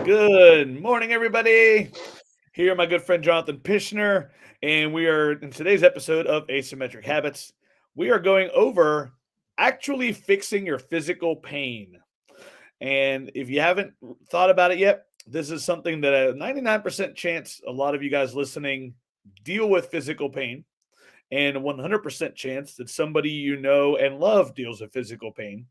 Good morning, everybody. Here, my good friend Jonathan Pishner, and we are in today's episode of Asymmetric Habits. We are going over actually fixing your physical pain. And if you haven't thought about it yet, this is something that a 99% chance a lot of you guys listening deal with physical pain, and a 100% chance that somebody you know and love deals with physical pain.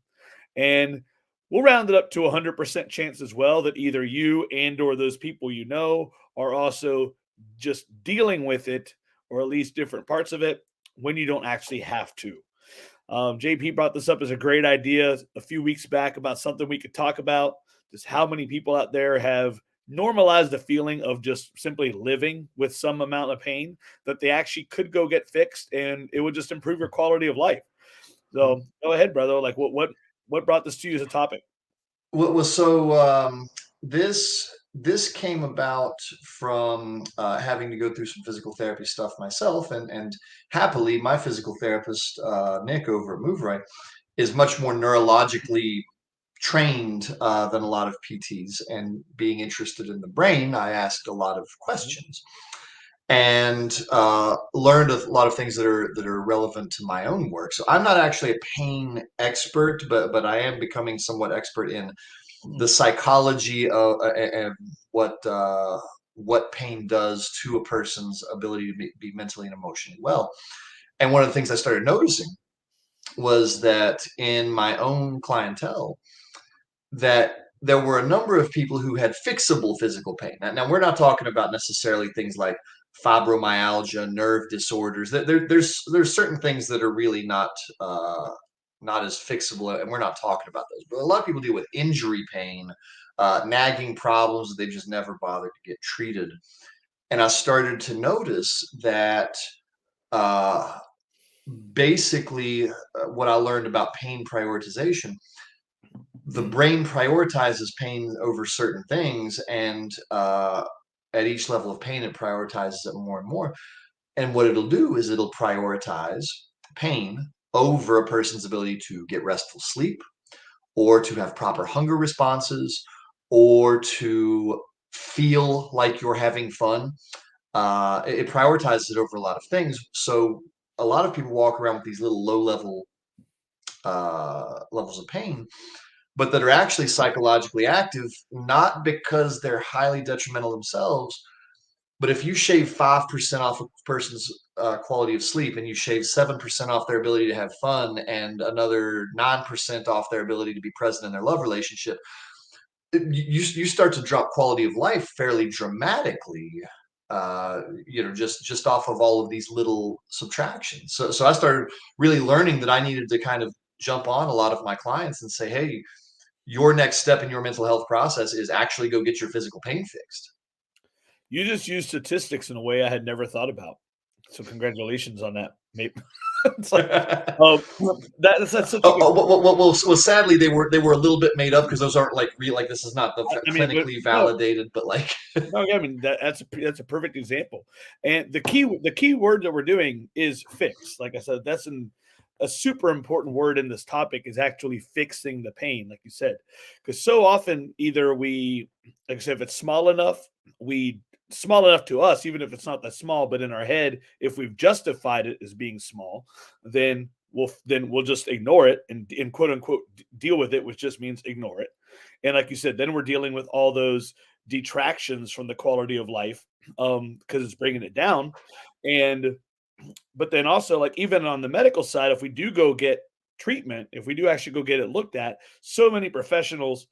And we'll round it up to 100% chance as well that either you and or those people you know are also just dealing with it, or at least different parts of it, when you don't actually have to. JP brought this up as a great idea a few weeks back about something we could talk about, just how many people out there have normalized the feeling of just simply living with some amount of pain that they actually could go get fixed, and it would just improve your quality of life. So go ahead, brother. Like what brought this to you as a topic? Well, this came about from having to go through some physical therapy stuff myself, and happily, my physical therapist Nick over at MoveRight is much more neurologically trained than a lot of PTs. And being interested in the brain, I asked a lot of Mhm. questions and learned a lot of things that are relevant to my own work. So I'm not actually a pain expert, but I am becoming somewhat expert in the psychology of and what pain does to a person's ability to be mentally and emotionally well. And one of the things I started noticing was that in my own clientele, that there were a number of people who had fixable physical pain. Now we're not talking about necessarily things like fibromyalgia, nerve disorders. There's certain things that are really not as fixable, and we're not talking about those. But a lot of people deal with injury pain, nagging problems that they just never bothered to get treated. And I started to notice that uh, basically what I learned about pain prioritization, the brain prioritizes pain over certain things, and at each level of pain, it prioritizes it more and more. And what it'll do is it'll prioritize pain over a person's ability to get restful sleep, or to have proper hunger responses, or to feel like you're having fun. It prioritizes it over a lot of things. So a lot of people walk around with these little low level levels of pain, but that are actually psychologically active, not because they're highly detrimental themselves. But if you shave 5% off a person's quality of sleep, and you shave 7% off their ability to have fun, and another 9% off their ability to be present in their love relationship, you start to drop quality of life fairly dramatically. Just off of all of these little subtractions. So I started really learning that I needed to kind of jump on a lot of my clients and say, hey, your next step in your mental health process is actually go get your physical pain fixed. You just used statistics in a way I had never thought about. So congratulations on that. Maybe it's like, oh, oh, that's such a good oh, point. well, sadly, they were a little bit made up, because those aren't like real. Like, this is not the I mean, but clinically no, validated, but like, no, yeah, I mean that's a perfect example. And the key word that we're doing is fix. Like I said, a super important word in this topic is actually fixing the pain, like you said, because so often either we, like I said, if it's we small enough to us, even if it's not that small, but in our head, if we've justified it as being small, then we'll just ignore it and quote unquote deal with it, which just means ignore it. And like you said, then we're dealing with all those detractions from the quality of life, because it's bringing it down. And but then also, like, even on the medical side, if we do go get treatment, if we do actually go get it looked at, so many professionals,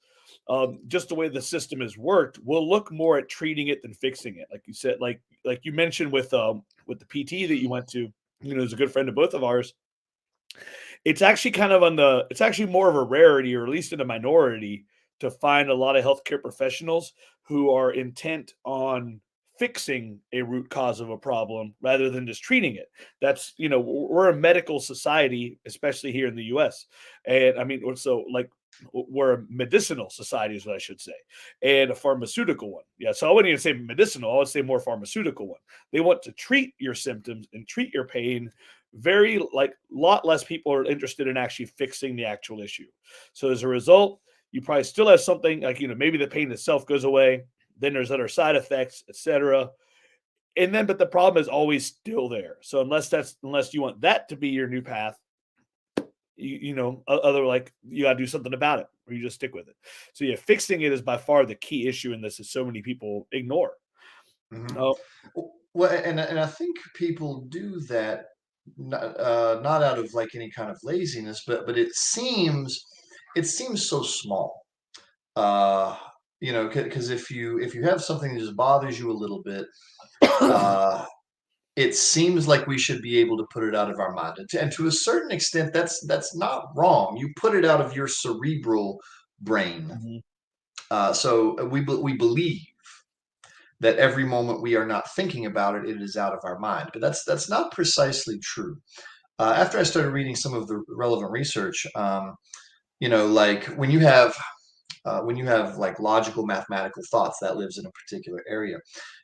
just the way the system has worked, will look more at treating it than fixing it. Like you said, like you mentioned with the PT that you went to, is a good friend of both of ours. It's actually more of a rarity, or at least in a minority, to find a lot of healthcare professionals who are intent on fixing a root cause of a problem rather than just treating it. We're a medical society, especially here in the US. And I mean, so like, we're a medicinal society is what I should say, and a pharmaceutical one. Yeah, so I wouldn't even say medicinal, I would say more pharmaceutical one. They want to treat your symptoms and treat your pain. Very, like, lot less people are interested in actually fixing the actual issue. So as a result, you probably still have something like, maybe the pain itself goes away. Then there's other side effects, etc. And then, but the problem is always still there. So unless you want that to be your new path, other like you got to do something about it, or you just stick with it. So yeah, fixing it is by far the key issue in this, that so many people ignore. Mhm. Oh, Well, and I think people do that not out of like any kind of laziness, but it seems so small. Uh, because if you have something that just bothers you a little bit, uh, it seems like we should be able to put it out of our mind, and to a certain extent, that's not wrong. You put it out of your cerebral brain. mhm. So we believe that every moment we are not thinking about it, it is out of our mind. But that's not precisely true. After I started reading some of the relevant research, like when you have like logical mathematical thoughts, that lives in a particular area.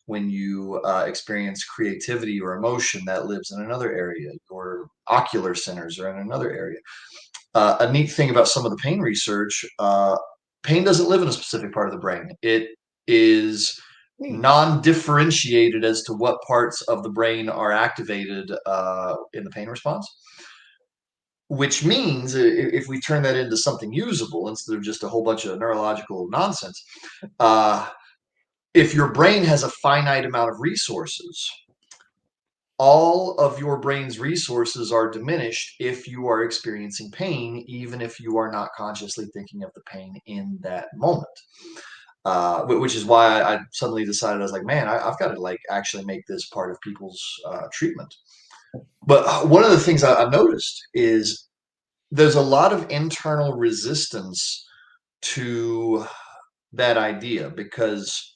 When you experience creativity or emotion, that lives in another area. Your ocular centers are in another area. A neat thing about some of the pain research, pain doesn't live in a specific part of the brain. It is Hmm. non-differentiated as to what parts of the brain are activated in the pain response. Which means if we turn that into something usable instead of just a whole bunch of neurological nonsense, uh, if your brain has a finite amount of resources, all of your brain's resources are diminished if you are experiencing pain, even if you are not consciously thinking of the pain in that moment. Which is why I suddenly decided, I was like, man, I've got to like actually make this part of people's treatment. But one of the things I've noticed is there's a lot of internal resistance to that idea because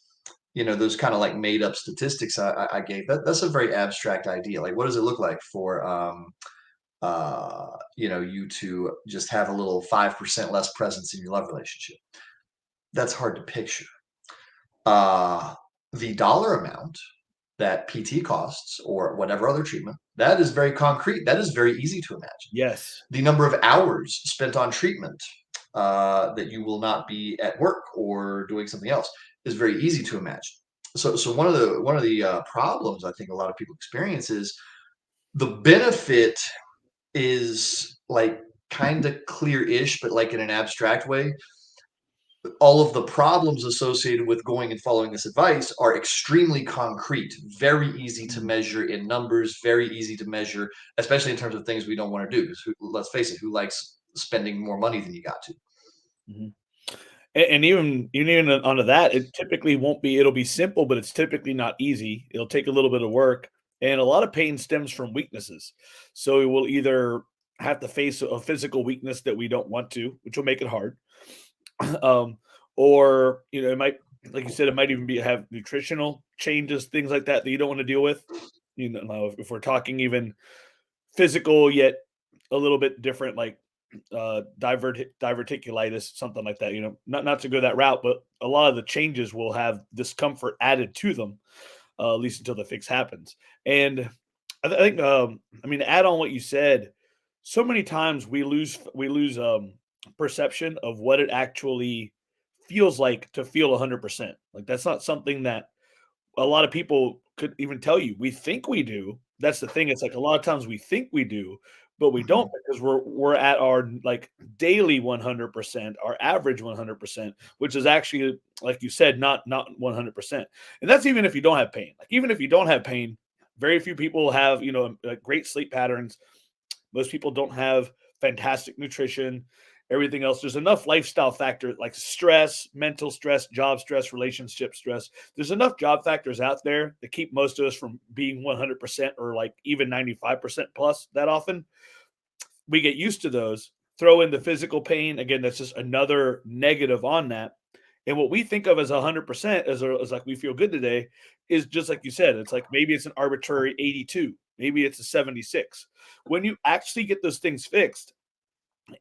those kind of like made up statistics I gave, that's a very abstract idea. Like, what does it look like for you to just have a little 5% less presence in your love relationship? That's hard to picture. uh the dollar amount that PT costs or whatever other treatment, that is very concrete. That is very easy to imagine. Yes. The number of hours spent on treatment that you will not be at work or doing something else is very easy to imagine. So one of the problems I think a lot of people experience is the benefit is like kind of clear-ish, but like in an abstract way. All of the problems associated with going and following this advice are extremely concrete, very easy to Mhm. measure in numbers, very easy to measure, especially in terms of things we don't want to do. Because let's face it, who likes spending more money than you got to? Mhm. And even onto that, it typically won't be. It'll be simple, but it's typically not easy. It'll take a little bit of work, and a lot of pain stems from weaknesses. So we'll either have to face a physical weakness that we don't want to, which will make it hard, um, or it might, like you said, it might even be have nutritional changes, things like that that you don't want to deal with. Now if we're talking even physical yet a little bit different, like diverticulitis, something like that. Not to go that route, but a lot of the changes will have discomfort added to them, at least until the fix happens. And I think, I mean, to add on what you said, so many times we lose perception of what it actually feels like to feel 100%. Like that's not something that a lot of people could even tell you. We think we do. That's the thing. It's like a lot of times we think we do, but we don't, Mhm. because we're at our like daily 100%, our average 100%, which is actually, like you said, not 100%. And that's even if you don't have pain. Like even if you don't have pain, very few people have great sleep patterns. Most people don't have fantastic nutrition, everything else. There's enough lifestyle factors like stress, mental stress, job stress, relationship stress. There's enough job factors out there that keep most of us from being 100% or like even 95% plus that often. We get used to those. Throw in the physical pain. Again, that's just another negative on that. And what we think of as 100% as like we feel good today is just like you said. It's like maybe it's an arbitrary 82, maybe it's a 76. When you actually get those things fixed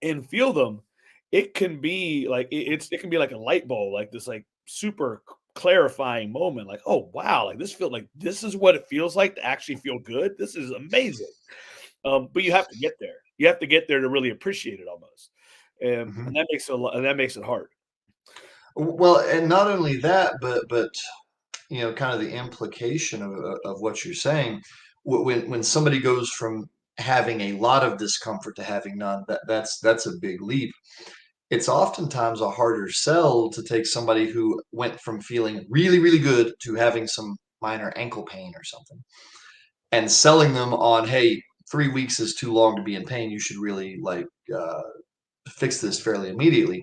and feel them, it can be like it can be like a light bulb, like this like super clarifying moment. Like, oh wow, like this is what it feels like to actually feel good. This is amazing. But you have to get there. You have to get there to really appreciate it almost, and Mhm. that makes it a lot, and that makes it hard. Well, and not only that, but kind of the implication of what you're saying, when somebody goes from having a lot of discomfort to having none, that's a big leap. It's oftentimes a harder sell to take somebody who went from feeling really, really good to having some minor ankle pain or something, and selling them on, hey, 3 weeks is too long to be in pain. You should really uh, fix this fairly immediately.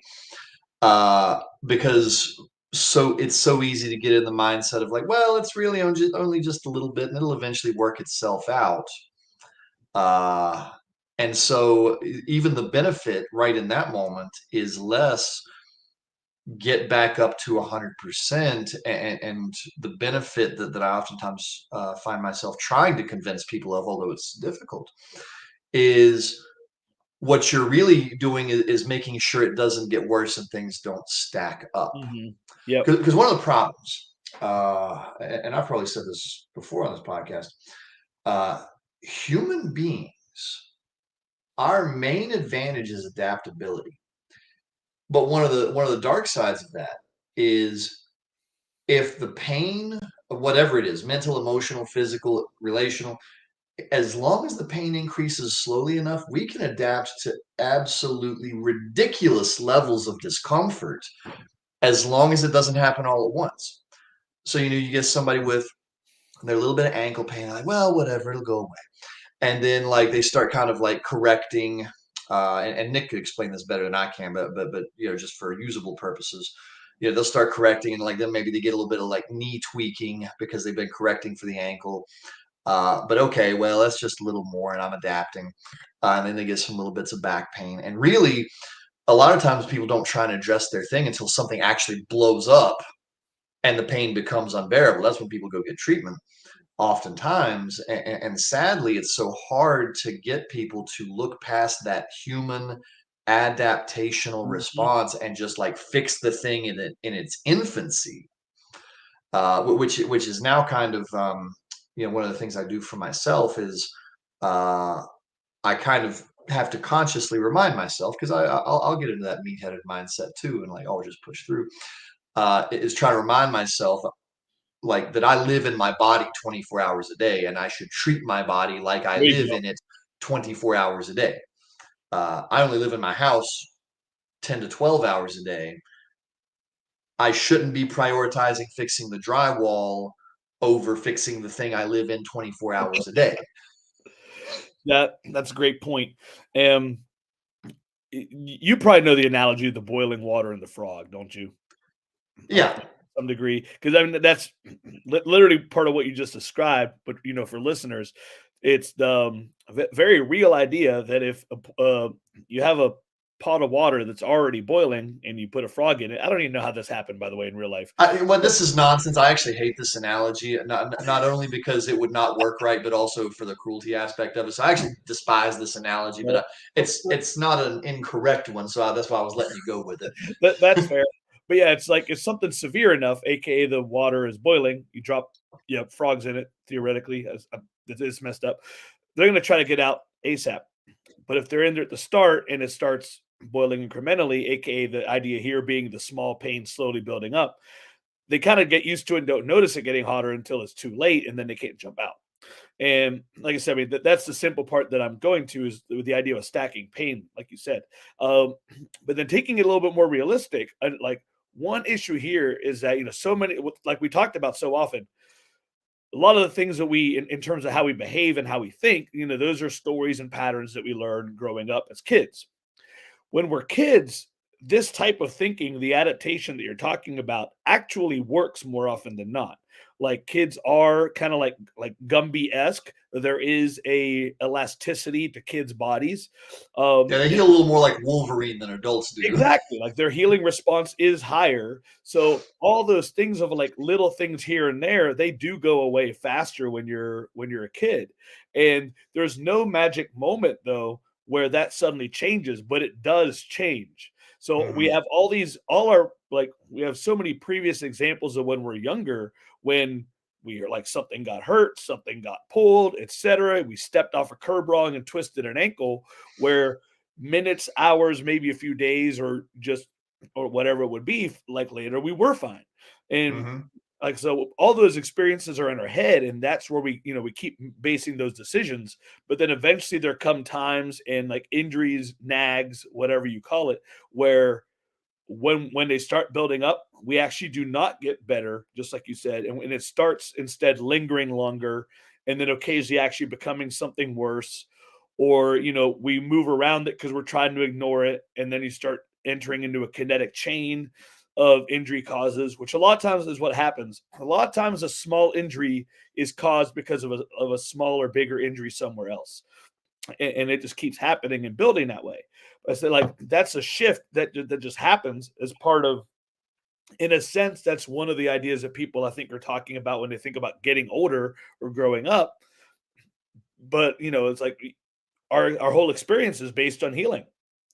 Because it's so easy to get in the mindset of like, well, it's really only just a little bit, and it'll eventually work itself out. Uh, and so even the benefit right in that moment is less get back up to 100%. And the benefit that I oftentimes find myself trying to convince people of, although it's difficult, is what you're really doing is making sure it doesn't get worse and things don't stack up. Mm-hmm. Yep. Because one of the problems, and I've probably said this before on this podcast, uh, human beings, our main advantage is adaptability. But one of the dark sides of that is if the pain, whatever it is, mental, emotional, physical, relational, as long as the pain increases slowly enough, we can adapt to absolutely ridiculous levels of discomfort as long as it doesn't happen all at once. So, you get somebody with their little bit of ankle pain, like, well, whatever, it'll go away. And then like they start kind of like correcting, and Nick could explain this better than I can, but just for usable purposes, they'll start correcting, and like then maybe they get a little bit of like knee tweaking because they've been correcting for the ankle. But okay, well, that's just a little more, and I'm adapting. And then they get some little bits of back pain. And really, a lot of times people don't try and address their thing until something actually blows up and the pain becomes unbearable. That's when people go get treatment, oftentimes. And sadly, it's so hard to get people to look past that human adaptational Mm-hmm. response and just like fix the thing in its infancy, which is now kind of one of the things I do for myself is uh, I kind of have to consciously remind myself, because I'll get into that meat-headed mindset too, and like, oh, just push through. Is try to remind myself like that I live in my body 24 hours a day, and I should treat my body like I There you live go. in it 24 hours a day. I only live in my house 10 to 12 hours a day. I shouldn't be prioritizing fixing the drywall over fixing the thing I live in 24 hours a day. That's a great point. Um, you probably know the analogy of the boiling water and the frog, don't you? Yeah. To some degree, because I mean that's literally part of what you just described. But for listeners, it's the very real idea that if you have a pot of water that's already boiling and you put a frog in it, I don't even know how this happened, by the way, in real life. Well, this is nonsense. I actually hate this analogy, not only because it would not work right, but also for the cruelty aspect of it. So I actually despise this analogy, but Well, it's not an incorrect one. So that's why I was letting you go with it. that's fair. But yeah, it's like if something severe enough, aka the water is boiling, you drop frogs in it theoretically. This is messed up. They're going to try to get out ASAP. But if they're in there at the start and it starts boiling incrementally, aka the idea here being the small pain slowly building up, they kind of get used to it and don't notice it getting hotter until it's too late, and then they can't jump out. And like I said, I mean that's the simple part that I'm going to is with the idea of stacking pain, like you said. Um, but then taking it a little bit more realistic, like one issue here is that so many, like we talked about so often, a lot of the things that we in terms of how we behave and how we think, those are stories and patterns that we learn growing up as kids. When we're kids, this type of thinking, the adaptation that you're talking about, actually works more often than not. Like kids are kind of like Gumby-esque. There is a elasticity to kids' bodies. Yeah, they And heal a little more like Wolverine than adults do. exactly, like their healing response is higher. So all those things of like little things here and there, they do go away faster when you're a kid. And there's no magic moment though where that suddenly changes, but it does change. So we Mhm. have all our like we have so many previous examples of when we're younger, when we are like something got hurt, something got pulled, etc. We stepped off a curb wrong and twisted an ankle where minutes, hours, maybe a few days, or just or whatever it would be, like later we were fine. And Hmm. like, so all those experiences are in our head, and that's where we keep basing those decisions. But then eventually there come times and like injuries, nags, whatever you call it, where when they start building up, we actually do not get better, just like you said, and it starts instead lingering longer, and then occasionally actually becoming something worse, or we move around it because we're trying to ignore it, and then you start entering into a kinetic chain of injury causes, which a lot of times is what happens. A lot of times, a small injury is caused because of a small or bigger injury somewhere else, and it just keeps happening and building that way. But I say, like, that's a shift that just happens as part of, in a sense, that's one of the ideas that people I think are talking about when they think about getting older or growing up. But it's like our whole experience is based on healing.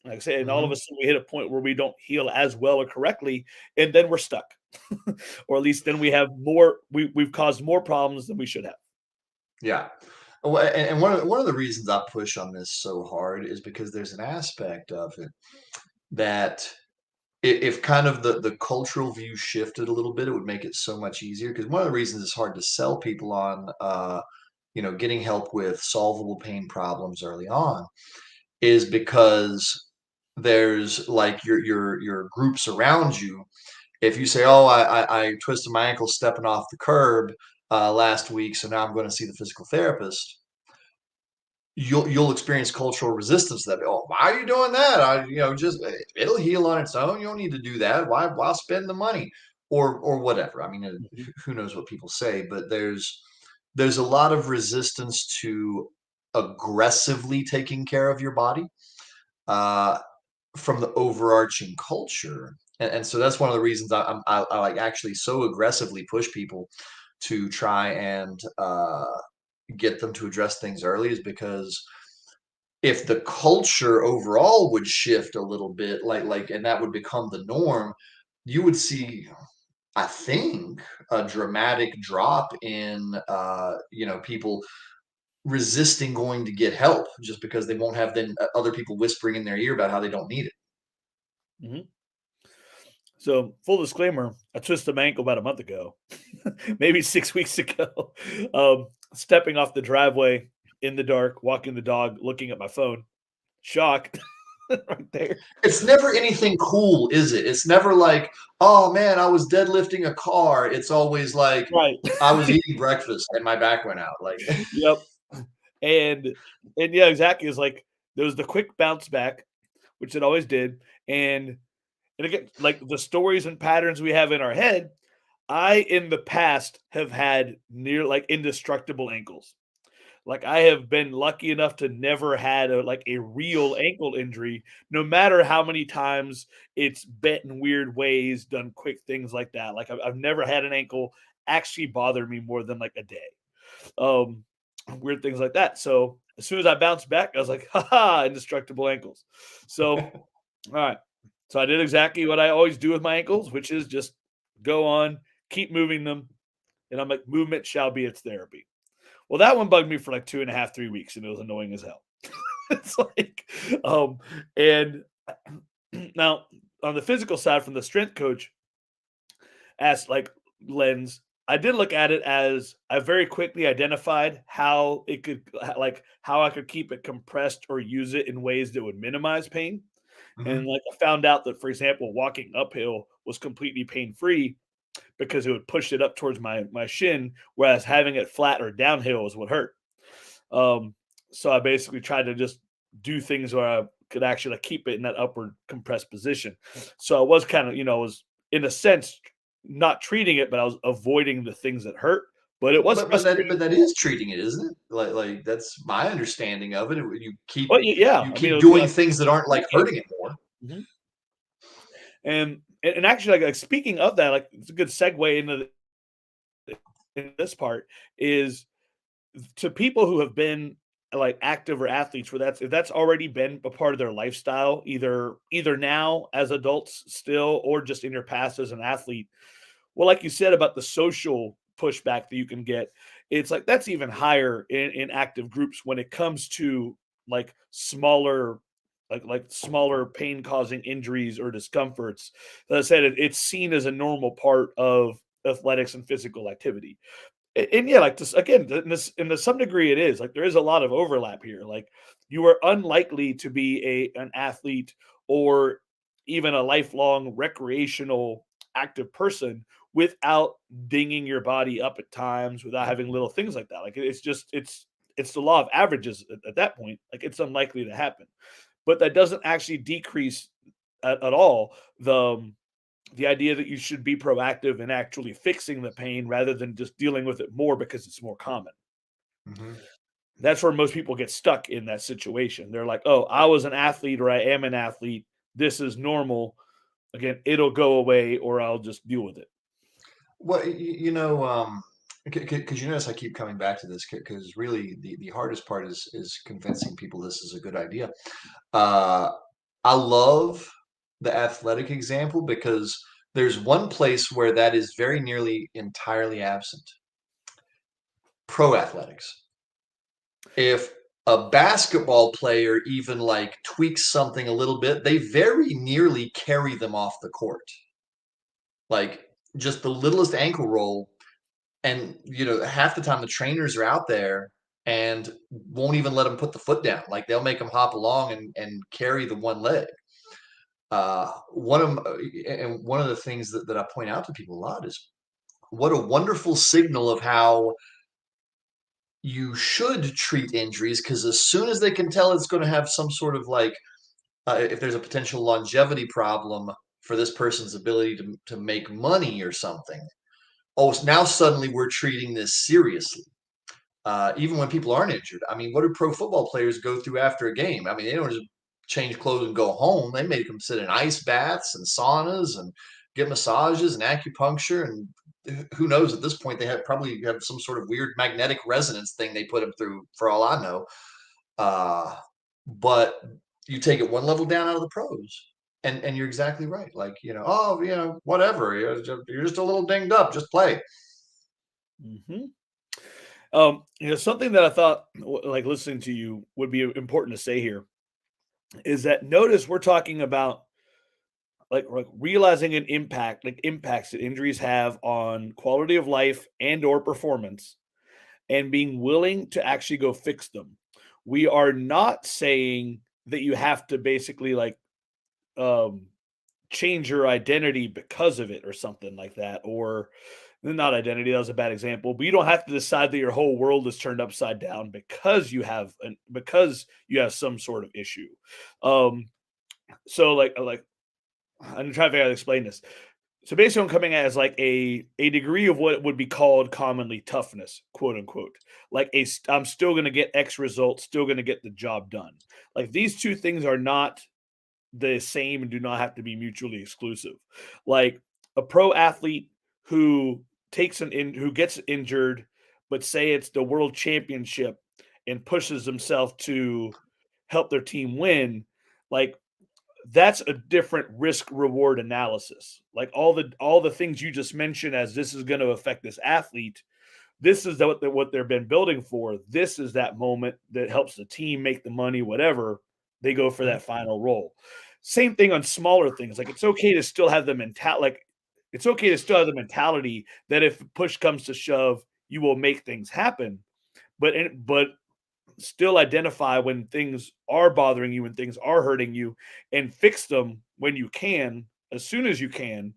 Like I say, and all of a Hmm. sudden we hit a point where we don't heal as well or correctly, and then we're stuck, or at least then we have more. We've caused more problems than we should have. Yeah. Well, and one of the reasons I push on this so hard is because there's an aspect of it that if kind of the cultural view shifted a little bit, it would make it so much easier. Because one of the reasons it's hard to sell people on, getting help with solvable pain problems early on is because there's like your groups around you. If you say, "Oh, I twisted my ankle stepping off the curb last week, so now I'm going to see the physical therapist," you'll experience cultural resistance to that. "Oh, why are you doing that? Just it'll heal on its own. You don't need to do that. Why spend the money?" Or whatever. I mean, Mhm, who knows what people say, but there's a lot of resistance to aggressively taking care of your body uh, from the overarching culture. And so that's one of the reasons I like actually so aggressively push people to try and get them to address things early, is because if the culture overall would shift a little bit, and that would become the norm, you would see, I think, a dramatic drop in people resisting going to get help just because they won't have then other people whispering in their ear about how they don't need it. mhm. So, full disclaimer, I twisted my ankle about a month ago, maybe 6 weeks ago. Stepping off the driveway in the dark, walking the dog, looking at my phone. Shock right there. It's never anything cool, is it? It's never like, "Oh, man, I was deadlifting a car." It's always like, Right. "I was eating breakfast and my back went out." Like, Yep. And and yeah, exactly. It's like there was the quick bounce back, which it always did. And again, like the stories and patterns we have in our head, I in the past have had near like indestructible ankles. Like I have been lucky enough to never had a real ankle injury, no matter how many times it's bent in weird ways, done quick things like that. Like I've never had an ankle actually bother me more than like a day. Um, Weird things like that. So as soon as I bounced back, I was like, haha, indestructible ankles. So all right. So I did exactly what I always do with my ankles, which is just go on, keep moving them. And I'm like, movement shall be its therapy. Well, that one bugged me for like 2.5, 3 weeks, and it was annoying as hell. It's like, and now on the physical side, from the strength coach, as like lens, I did look at it as I very quickly identified how it could, like how I could keep it compressed or use it in ways that would minimize pain. And mhm. like I found out that, for example, walking uphill was completely pain free because it would push it up towards my shin, whereas having it flat or downhill is what hurt. Um, so I basically tried to just do things where I could actually like keep it in that upward compressed position. So I was kind of, was in a sense not treating it, but I was avoiding the things that hurt. But it was But that frustrating. is treating it, isn't it? Like that's my understanding of it. You keep But yeah, you I mean, it keep would be doing like things that aren't like okay. hurting it more. Mhm. And actually, like speaking of that, like it's a good segue into in this part is to people who have been like active or athletes where that's if that's already been a part of their lifestyle, either now as adults still or just in your past as an athlete. Well, like you said about the social pushback that you can get, it's like that's even higher in active groups when it comes to like smaller like smaller pain causing injuries or discomforts. As I said, it's seen as a normal part of athletics and physical activity. And yeah, like this again, in this some degree, it is like there is a lot of overlap here. Like you are unlikely to be an athlete or even a lifelong recreational active person without dinging your body up at times, without having little things like that. Like it's just it's the law of averages at that point. Like it's unlikely to happen, but that doesn't actually decrease at all the idea that you should be proactive in actually fixing the pain rather than just dealing with it more because it's more common. Mm-hmm. That's where most people get stuck in that situation. They're like, "Oh, I was an athlete or I am an athlete. This is normal. Again, it'll go away or I'll just deal with it." Well, because you notice I keep coming back to this because really the hardest part is convincing people this is a good idea. Uh, I love the athletic example because there's one place where that is very nearly entirely absent. Pro athletics. If a basketball player even like tweaks something a little bit, they very nearly carry them off the court. Like just the littlest ankle roll, and half the time the trainers are out there and won't even let them put the foot down. Like they'll make them hop along and carry the one leg. One of the things that I point out to people a lot is what a wonderful signal of how you should treat injuries, because as soon as they can tell it's going to have some sort of like if there's a potential longevity problem for this person's ability to make money or something, oh, now suddenly we're treating this seriously. Even when people aren't injured. I mean, what do pro football players go through after a game? I mean, they don't just change clothes and go home. They make them sit in ice baths and saunas and get massages and acupuncture, and who knows, at this point they probably have some sort of weird magnetic resonance thing they put them through, for all I know. But you take it one level down out of the pros, and you're exactly right. Like, whatever. You're just a little dinged up. Just play. Mm-hmm. Something that I thought, like listening to you, would be important to say here is that notice we're talking about like realizing an impact, like impacts that injuries have on quality of life and or performance, and being willing to actually go fix them. We are not saying that you have to basically like um change your identity because of it or something like that, or not identity, that was a bad example, but you don't have to decide that your whole world is turned upside down because you have some sort of issue. So like I'm trying to figure out how to explain this. So basically, I'm coming at as like a degree of what would be called commonly toughness, quote unquote. Like I'm still going to get X results, still going to get the job done. Like these two things are not the same and do not have to be mutually exclusive. Like a pro athlete who who gets injured, but say it's the world championship and pushes himself to help their team win, like that's a different risk reward analysis. Like all the things you just mentioned as this is going to affect this athlete, this is what they've been building for. This is that moment that helps the team make the money, whatever. They go for that final role. Same thing on smaller things. Like it's okay to still have the mentality that if push comes to shove, you will make things happen. But still identify when things are bothering you and things are hurting you and fix them when you can, as soon as you can,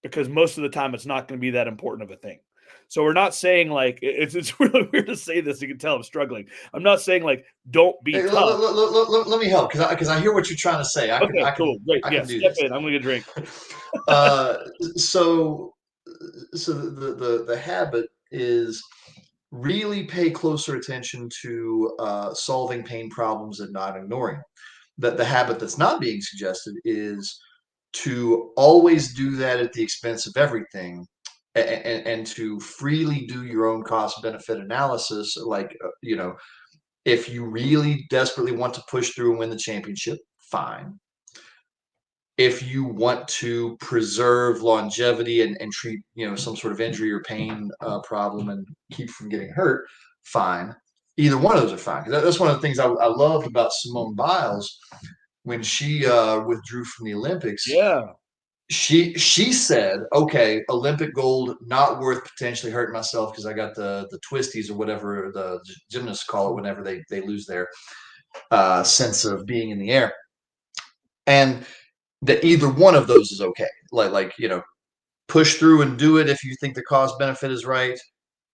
because most of the time it's not going to be that important of a thing. So we're not saying like it's really weird to say this. You can tell I'm struggling. I'm not saying like don't be Hey, tough. let me help because I hear what you're trying to say. Okay, cool, great. I Yeah, can do step this. in. I'm gonna get a drink. uh, so the habit is really pay closer attention to solving pain problems and not ignoring them. That the habit that's not being suggested is to always do that at the expense of everything, and to freely do your own cost benefit analysis. Like, if you really desperately want to push through and win the championship, fine. If you want to preserve longevity and treat some sort of injury or pain problem and keep from getting hurt, fine. Either one of those are fine. That's one of the things I loved about Simone Biles when she withdrew from the Olympics, Yeah. she said, "Okay, Olympic gold, not worth potentially hurting myself because I got the twisties or whatever the gymnasts call it whenever they lose their sense of being in the air." And that either one of those is okay. Push through and do it if you think the cost benefit is right.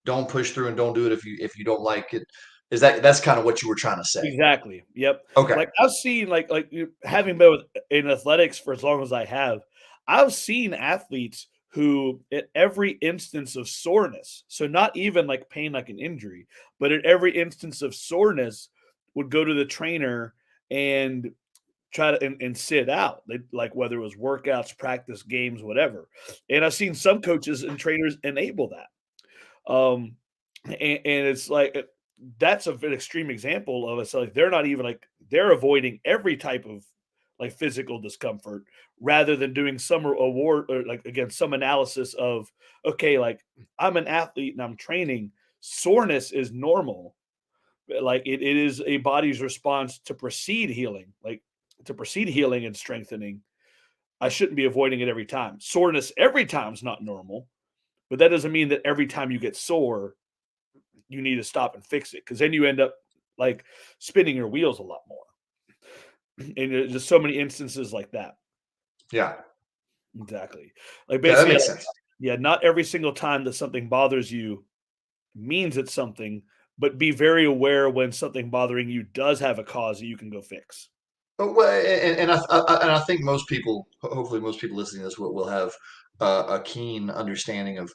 Don't push through and don't do it if you don't like it. That's kind of what you were trying to say? Exactly. Yep. Okay. Like I've seen having been in athletics for as long as I have, I've seen athletes who at every instance of soreness, so not even like pain like an injury, but at every instance of soreness would go to the trainer and try to and sit out. They like whether it was workouts, practice, games, whatever. And I've seen some coaches and trainers enable that. And it's like that's an extreme example of it's like they're not even like they're avoiding every type of like physical discomfort rather than doing some award or like again some analysis of okay, like I'm an athlete and I'm training, soreness is normal, like it is a body's response to proceed healing, like to proceed healing and strengthening. I shouldn't be avoiding it every time. Soreness every time is not normal, but that doesn't mean that every time you get sore you need to stop and fix it because then you end up like spinning your wheels a lot more. And there's just so many instances like that. Yeah. Exactly. Like Yeah, that basically, makes sense. yeah, not every single time that something bothers you means it's something, but be very aware when something bothering you does have a cause that you can go fix. But well, and I think most people, hopefully, most people listening to this will have a keen understanding of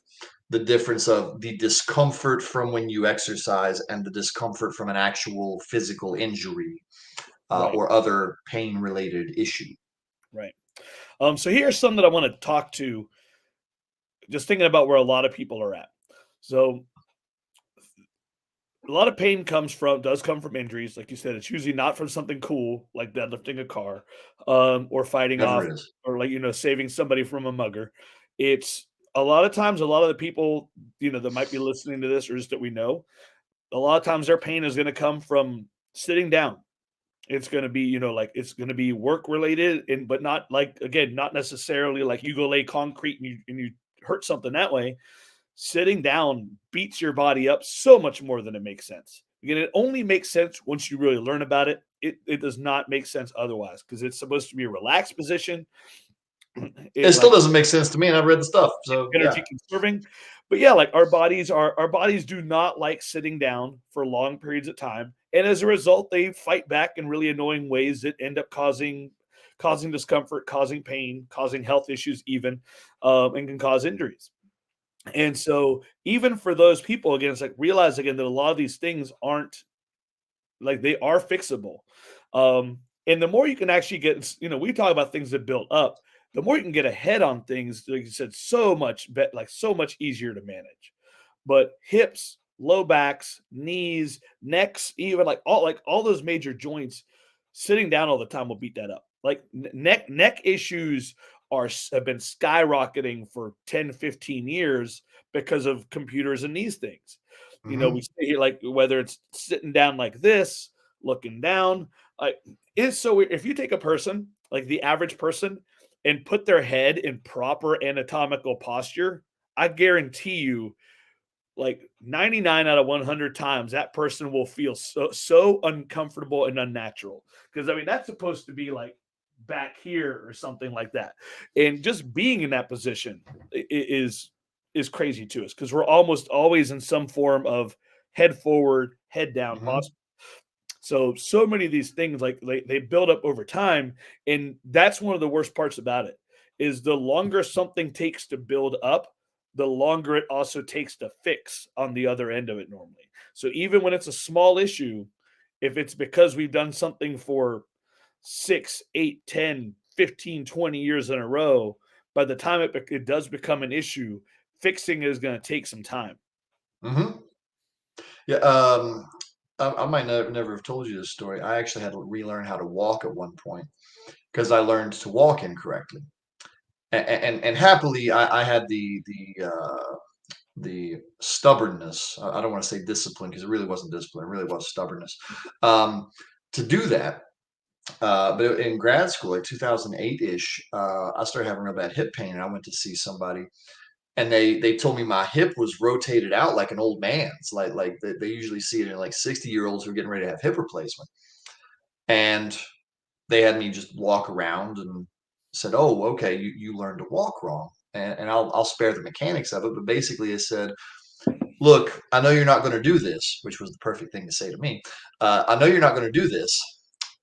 the difference of the discomfort from when you exercise and the discomfort from an actual physical injury Right. or other pain related issue. Right. So here's some that I want to talk to, just thinking about where a lot of people are at. So a lot of pain does come from injuries. Like you said, it's usually not from something cool like deadlifting a car, or fighting off, Never is. or like saving somebody from a mugger. It's a lot of times a lot of the people that might be listening to this or just that we know. A lot of times their pain is going to come from sitting down. It's going to be like it's going to be work related, and but not like again not necessarily like you go lay concrete and you hurt something that way. Sitting down beats your body up so much more than it makes sense. Again, it only makes sense once you really learn about it. It does not make sense otherwise because it's supposed to be a relaxed position. It It still like doesn't make sense to me, and I've read the stuff. So yeah. energy conserving. But yeah, like our bodies do not like sitting down for long periods of time. And as a result, they fight back in really annoying ways that end up causing discomfort, causing pain, causing health issues, even and can cause injuries. And so, even for those people, again, it's like realize again that a lot of these things aren't like they are fixable. And the more you can actually get, we talk about things that build up, the more you can get ahead on things, like you said, so much easier to manage. But hips, low backs, knees, necks, even like all those major joints, sitting down all the time will beat that up. Like neck issues have been skyrocketing for 10, 15 years because of computers and these things. We Hmm. see here like whether it's sitting down like this, looking down, like it's so weird. If you take a person, like the average person, and put their head in proper anatomical posture, I guarantee you like 99 out of 100 times that person will feel so uncomfortable and unnatural because I mean that's supposed to be like back here or something like that, and just being in that position is crazy to us because we're almost always in some form of head forward head down Hmm. posture. So many of these things like they build up over time, and that's one of the worst parts about it is the longer something takes to build up, the longer it also takes to fix on the other end of it normally. So even when it's a small issue, if it's because we've done something for 6, 8, 10, 15, 20 years in a row, by the time it does become an issue, fixing is going to take some time. Hmm. Yeah. I might never have told you this story. I actually had to relearn how to walk at one point because I learned to walk incorrectly. And happily, I had the stubbornness. I don't want to say discipline because it really wasn't discipline. It really was stubbornness, to do that. But in grad school, like 2008-ish, I started having real bad hip pain, and I went to see somebody, and they told me my hip was rotated out like an old man's, like they usually see it in like 60-year-olds who are getting ready to have hip replacement. And they had me just walk around and said, "Oh, okay, you learned to walk wrong." And I'll spare the mechanics of it, but basically it said, "Look, I know you're not going to do this," which was the perfect thing to say to me. I know you're not going to do this,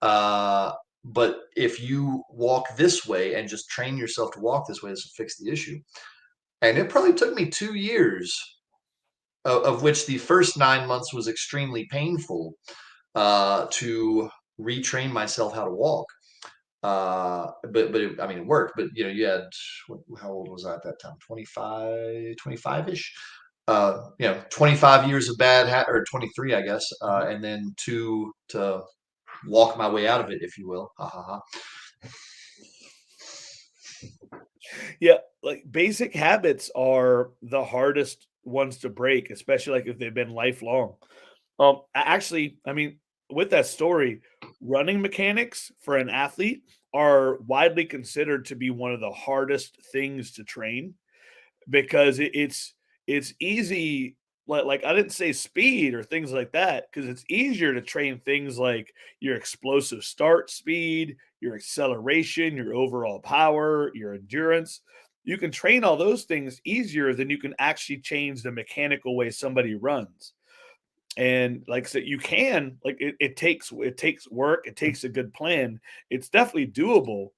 uh, but if you walk this way and just train yourself to walk this way, this will fix the issue. And it probably took me 2 years, of which the first 9 months was extremely painful, to retrain myself how to walk. I mean, it worked. But you had, how old was I at that time? 25-ish. 25 years of bad or 23, I guess, and then two to walk my way out of it, if you will. Ha ha ha. Yeah, like basic habits are the hardest ones to break, especially like if they've been lifelong. Actually, I mean, with that story, running mechanics for an athlete are widely considered to be one of the hardest things to train because it's easy. Like I didn't say speed or things like that because it's easier to train things like your explosive start speed, your acceleration, your overall power, your endurance. You can train all those things easier than you can actually change the mechanical way somebody runs. And like I said, you can like it takes work, it takes a good plan. It's definitely doable,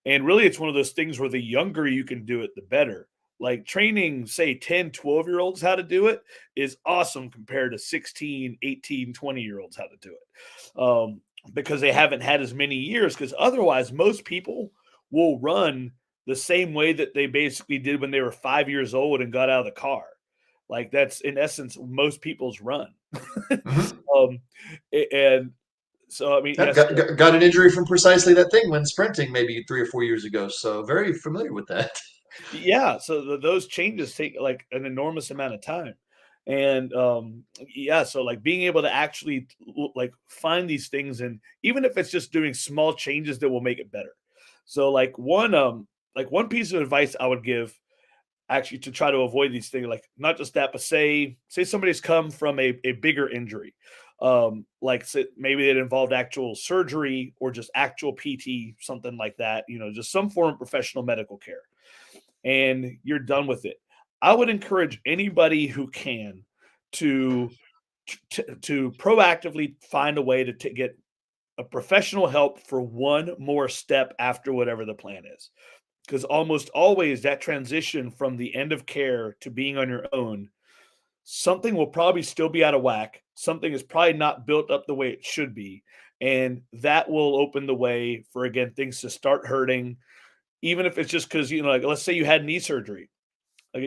and really, it's one of those things where the younger you can do it, the better. Like training, say, 10, 12-year-olds how to do it is awesome compared to 16, 18, 20-year-olds how to do it. Because they haven't had as many years. Because otherwise, most people will run the same way that they basically did when they were 5 years old and got out of the car. Like that's in essence most people's run. Hmm. um, and so I mean, I've yes, got an injury from precisely that thing when sprinting maybe 3 or 4 years ago, so very familiar with that. yeah, so those changes take like an enormous amount of time. And yeah, so like being able to actually like find these things and even if it's just doing small changes that will make it better. So like one piece of advice I would give actually to try to avoid these things like not just that but say somebody's come from a bigger injury like say, maybe it involved actual surgery or just actual PT something like that, just some form of professional medical care and you're done with it. I would encourage anybody who can to to proactively find a way to get a professional help for one more step after whatever the plan is. Because almost always that transition from the end of care to being on your own, something will probably still be out of whack. Something is probably not built up the way it should be. And that will open the way for, again, things to start hurting, even if it's just because, like, let's say you had knee surgery. Like,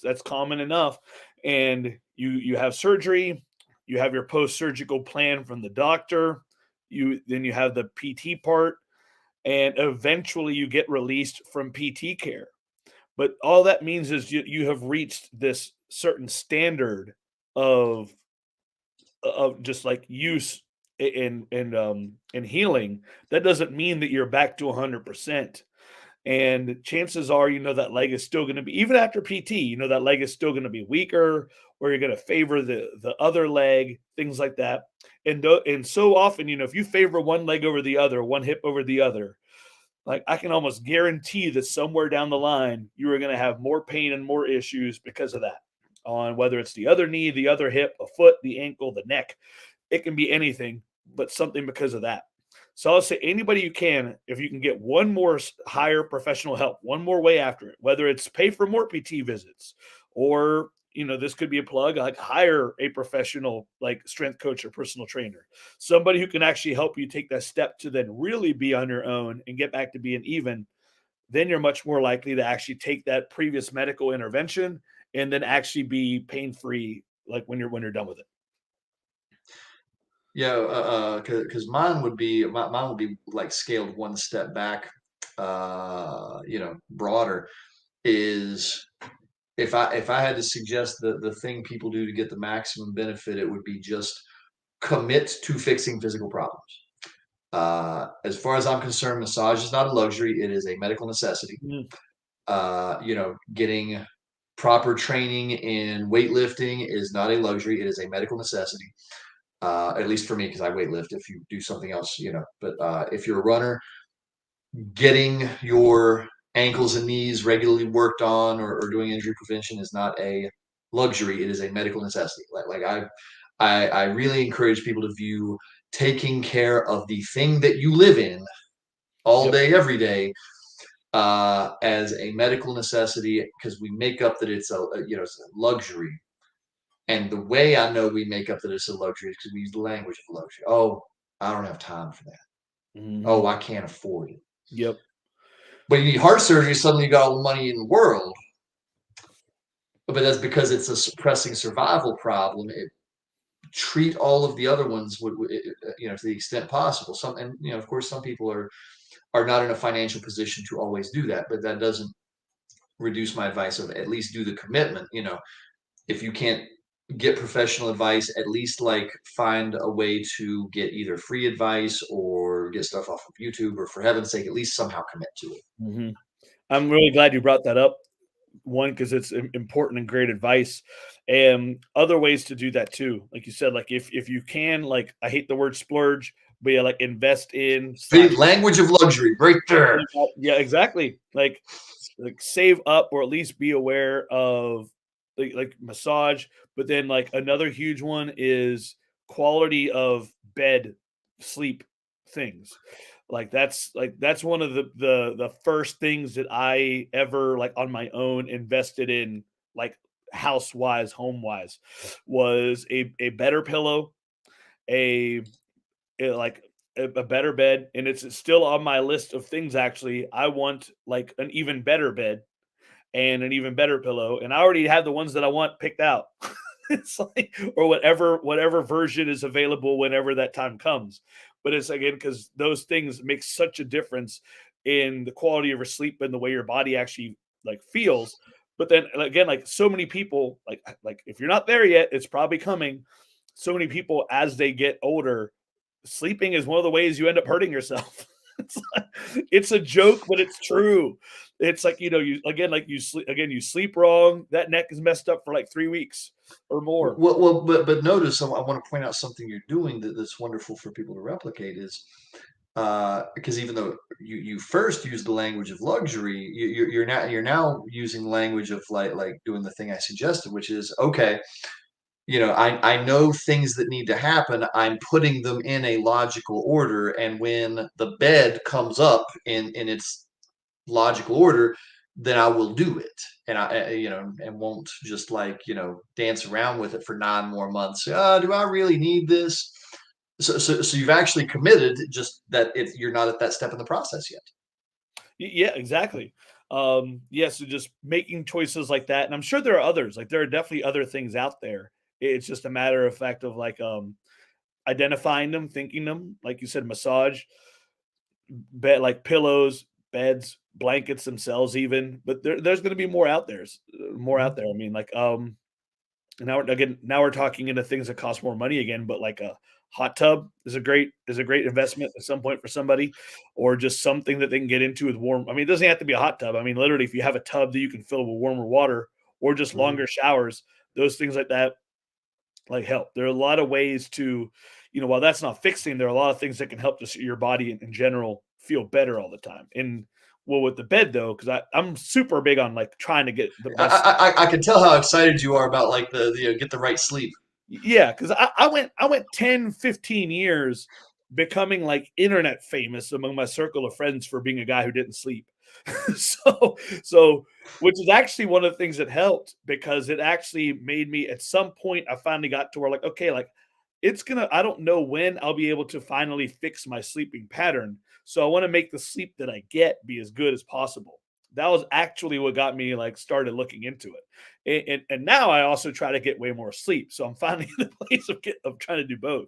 that's common enough. And you have surgery, you have your post-surgical plan from the doctor, you have the PT part, and eventually you get released from PT care. But all that means is you have reached this certain standard of just like use in healing. That doesn't mean that you're back to 100%. And chances are, that leg is still going to be, even after PT, that leg is still going to be weaker, or you're going to favor the other leg, things like that. And so often, if you favor one leg over the other, one hip over the other, like I can almost guarantee that somewhere down the line, you are going to have more pain and more issues because of that. On whether it's the other knee, the other hip, a foot, the ankle, the neck, it can be anything, but something because of that. So I'll say anybody you can, if you can get one more higher professional help, one more way after it, whether it's pay for more PT visits or this could be a plug like hire a professional like strength coach or personal trainer, somebody who can actually help you take that step to then really be on your own and get back to being even. Then you're much more likely to actually take that previous medical intervention and then actually be pain free like when you're done with it. Yeah, because mine would be like scaled one step back, broader. Is if I had to suggest the thing people do to get the maximum benefit, it would be just commit to fixing physical problems. As far as I'm concerned, massage is not a luxury; it is a medical necessity. Getting proper training in weightlifting is not a luxury; it is a medical necessity. At least for me, because I weightlift. If you do something else, but if you're a runner, getting your ankles and knees regularly worked on, or doing injury prevention is not a luxury; it is a medical necessity. I really encourage people to view taking care of the thing that you live in all day, every day, as a medical necessity, because we make up that it's it's a luxury. And the way I know we make up that it's a luxury is because we use the language of luxury. Oh, I don't have time for that. Oh, I can't afford it. Yep. But you need heart surgery, suddenly you got all the money in the world. But that's because it's a suppressing survival problem. Treat all of the other ones, to the extent possible. Of course, some people are not in a financial position to always do that, but that doesn't reduce my advice of at least do the commitment. If you can't get professional advice, at least find a way to get either free advice or get stuff off of YouTube, or for heaven's sake, at least somehow commit to it. I'm really glad you brought that up. One, because it's important and great advice, and other ways to do that too. Like you said, if you can, I hate the word splurge, but yeah, invest in The language of luxury, right there. Yeah, exactly. Like save up, or at least be aware of like massage. But then another huge one is quality of bed, sleep things. That's one of the first things that I ever on my own invested in, house wise, home wise, was a better pillow, a like a better bed, and it's still on my list of things. Actually, I want an even better bed and an even better pillow, and I already have the ones that I want picked out. It's or whatever version is available whenever that time comes. But it's again because those things make such a difference in the quality of your sleep and the way your body actually feels. But then again, so many people, if you're not there yet, it's probably coming. So many people, as they get older, sleeping is one of the ways you end up hurting yourself. It's a joke, but it's true. It's you sleep wrong. That neck is messed up for 3 weeks or more. But notice, I want to point out something you're doing that's wonderful for people to replicate is, because even though you first used the language of luxury, you're now using language of doing the thing I suggested, which is okay. I know things that need to happen. I'm putting them in a logical order, and when the bed comes up in its logical order, then I will do it, and and won't just dance around with it for 9 more months. Do I really need this? So you've actually committed, just that you're not at that step in the process yet. Yeah, exactly. So just making choices like that, and I'm sure there are others. There are definitely other things out there. It's just a matter of fact of identifying them, thinking them, like you said, massage, bed, pillows, beds, blankets themselves, even. But there's going to be more out there. More out there. I mean, now we're talking into things that cost more money again. But a hot tub is a great investment at some point for somebody, or just something that they can get into with warm. I mean, it doesn't have to be a hot tub. I mean, literally, if you have a tub that you can fill with warmer water, or just longer showers, those things like that help. There are a lot of ways to, while that's not fixing, there are a lot of things that can help just your body in general feel better all the time. And with the bed though, because I'm super big on trying to get the best. I can tell how excited you are about the get the right sleep. Yeah, because I went 10, 15 years becoming internet famous among my circle of friends for being a guy who didn't sleep. so which is actually one of the things that helped, because it actually made me, at some point I finally got to where okay, I don't know when I'll be able to finally fix my sleeping pattern. So I want to make the sleep that I get be as good as possible. That was actually what got me started looking into it. And now I also try to get way more sleep. So I'm finally in the place of trying to do both.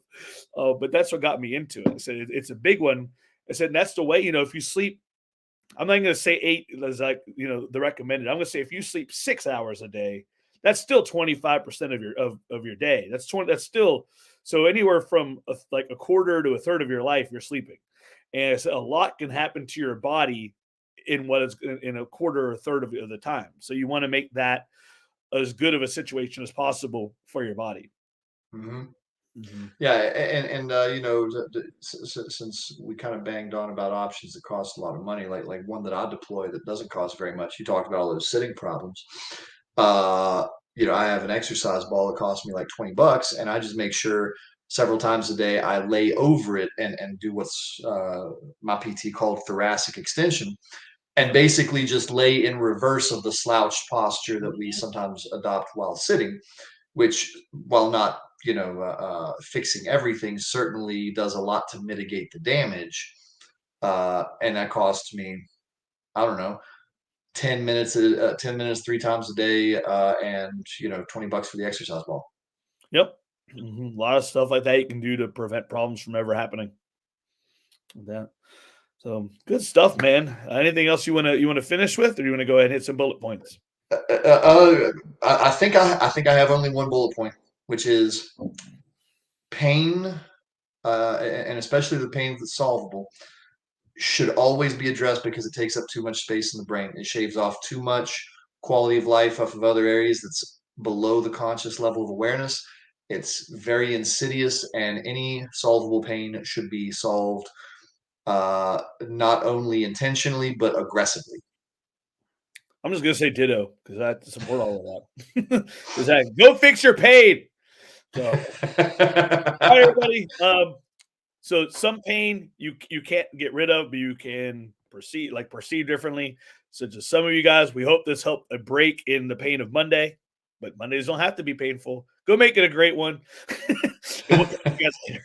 But that's what got me into it. I said it's a big one. I said, and that's the way, if you sleep, I'm not going to say 8 as the recommended. I'm going to say if you sleep 6 hours a day, that's still 25% of your day. That's still, so anywhere from a quarter to a third of your life you're sleeping. And a lot can happen to your body in what is in a quarter or a third of the time. So you want to make that as good of a situation as possible for your body. Mm-hmm. Mm-hmm. Yeah, and since we kind of banged on about options that cost a lot of money, like one that I deploy that doesn't cost very much. You talked about all those sitting problems. Uh, I have an exercise ball that costs me like $20, and I just make sure several times a day I lay over it and do what's my PT called thoracic extension, and basically just lay in reverse of the slouched posture that we sometimes adopt while sitting, which, while not fixing everything, certainly does a lot to mitigate the damage. And that costs me, I don't know, 10 minutes 10 minutes 3 times a day, and $20 for the exercise ball. Yep. Mm-hmm. A lot of stuff like that you can do to prevent problems from ever happening. That. So good stuff, man. Anything else you want to finish with, or you want to go ahead and hit some bullet points? I think I have only one bullet point, which is pain, and especially the pain that's solvable, should always be addressed because it takes up too much space in the brain. It shaves off too much quality of life off of other areas that's below the conscious level of awareness. It's very insidious, and any solvable pain should be solved not only intentionally but aggressively. I'm just gonna say ditto because I support all of that. Is that go fix your pain? So, all right, everybody. So some pain you can't get rid of, but you can perceive differently. So to some of you guys, we hope this helped a break in the pain of Monday. But Mondays don't have to be painful. Go make it a great one. And we'll catch you guys later.